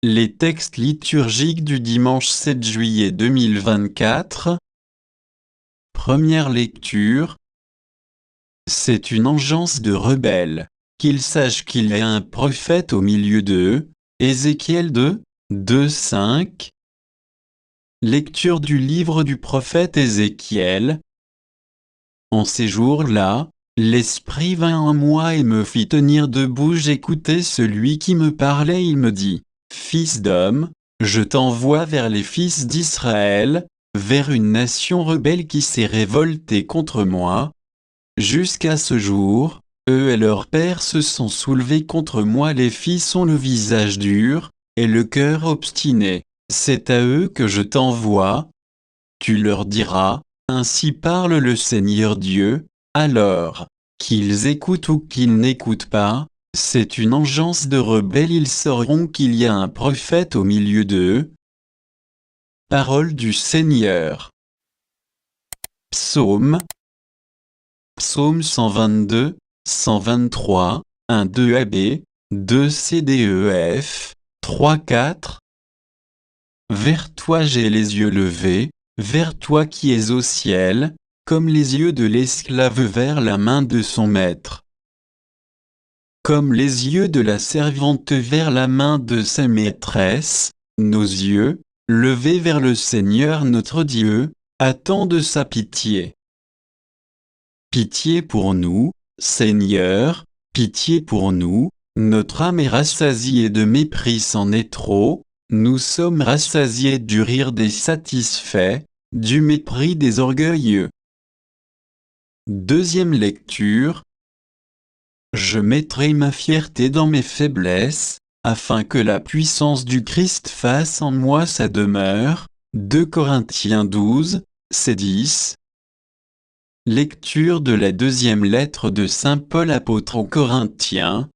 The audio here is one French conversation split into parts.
Les textes liturgiques du dimanche 7 juillet 2024. Première lecture. C'est une engeance de rebelles, qu'ils sachent qu'il y a un prophète au milieu d'eux. Ézéchiel 2, 2-5. Lecture du livre du prophète Ézéchiel. En ces jours-là, l'Esprit vint en moi et me fit tenir debout. J'écoutais celui qui me parlait. Il me dit: Fils d'homme, je t'envoie vers les fils d'Israël, vers une nation rebelle qui s'est révoltée contre moi. Jusqu'à ce jour, eux et leurs pères se sont soulevés contre moi. Les fils ont le visage dur, et le cœur obstiné. C'est à eux que je t'envoie. Tu leur diras: ainsi parle le Seigneur Dieu. Alors, qu'ils écoutent ou qu'ils n'écoutent pas, c'est une engeance de rebelles. Ils sauront qu'il y a un prophète au milieu d'eux. Parole du Seigneur. Psaume. Psaume 122, 123, 1-2 AB, 2 CDEF, 3-4. Vers toi j'ai les yeux levés, vers toi qui es au ciel, comme les yeux de l'esclave vers la main de son maître. Comme les yeux de la servante vers la main de sa maîtresse, nos yeux, levés vers le Seigneur notre Dieu, attendent sa pitié. Pitié pour nous, Seigneur, pitié pour nous, notre âme est rassasiée de mépris, c'en est trop, nous sommes rassasiés du rire des satisfaits, du mépris des orgueilleux. Deuxième lecture. Je mettrai ma fierté dans mes faiblesses, afin que la puissance du Christ fasse en moi sa demeure. 2 Corinthiens 12, c'est 10. Lecture de la deuxième lettre de saint Paul apôtre aux Corinthiens.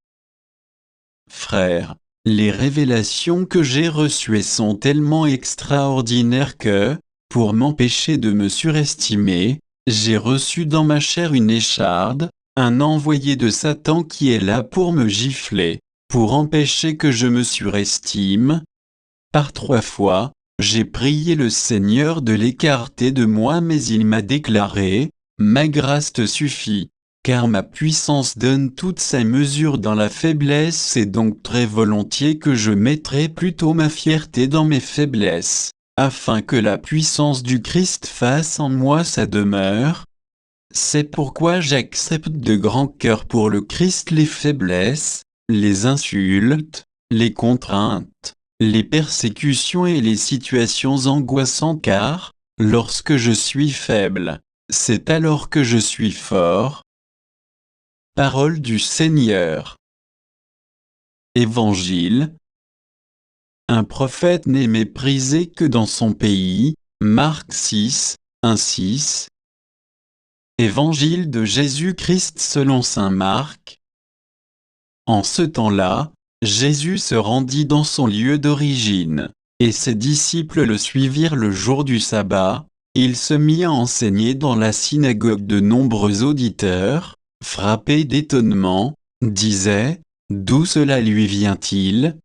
Frères, les révélations que j'ai reçues sont tellement extraordinaires que, pour m'empêcher de me surestimer, j'ai reçu dans ma chair une écharde, un envoyé de Satan qui est là pour me gifler, pour empêcher que je me surestime. Par 3 fois, j'ai prié le Seigneur de l'écarter de moi, mais il m'a déclaré: ma grâce te suffit, car ma puissance donne toute sa mesure dans la faiblesse. C'est donc très volontiers que je mettrai plutôt ma fierté dans mes faiblesses, afin que la puissance du Christ fasse en moi sa demeure. C'est pourquoi j'accepte de grand cœur pour le Christ les faiblesses, les insultes, les contraintes, les persécutions et les situations angoissantes, car, lorsque je suis faible, c'est alors que je suis fort. Parole du Seigneur. Évangile. Un prophète n'est méprisé que dans son pays. Marc 6, 1-6. Évangile de Jésus-Christ selon saint Marc. En ce temps-là, Jésus se rendit dans son lieu d'origine, et ses disciples le suivirent le jour du sabbat. Il se mit à enseigner dans la synagogue. De nombreux auditeurs, frappés d'étonnement, disaient: d'où cela lui vient-il?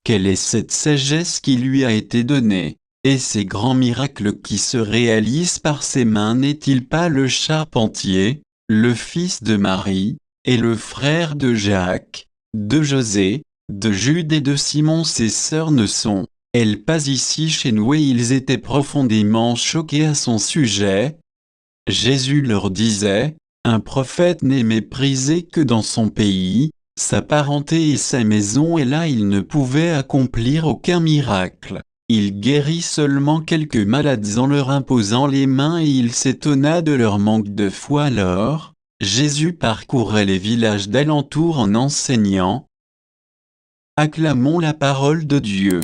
Quelle est cette sagesse qui lui a été donnée, et ces grands miracles qui se réalisent par ses mains? N'est-il pas le charpentier, le fils de Marie, et le frère de Jacques, de José, de Jude et de Simon? Ses sœurs ne sont-elles pas ici chez nous? Et ils étaient profondément choqués à son sujet. Jésus leur disait: un prophète n'est méprisé que dans son pays, sa parenté et sa maison. Et là il ne pouvait accomplir aucun miracle. Il guérit seulement quelques malades en leur imposant les mains, et il s'étonna de leur manque de foi. Alors, Jésus parcourait les villages d'alentour en enseignant. Acclamons la parole de Dieu.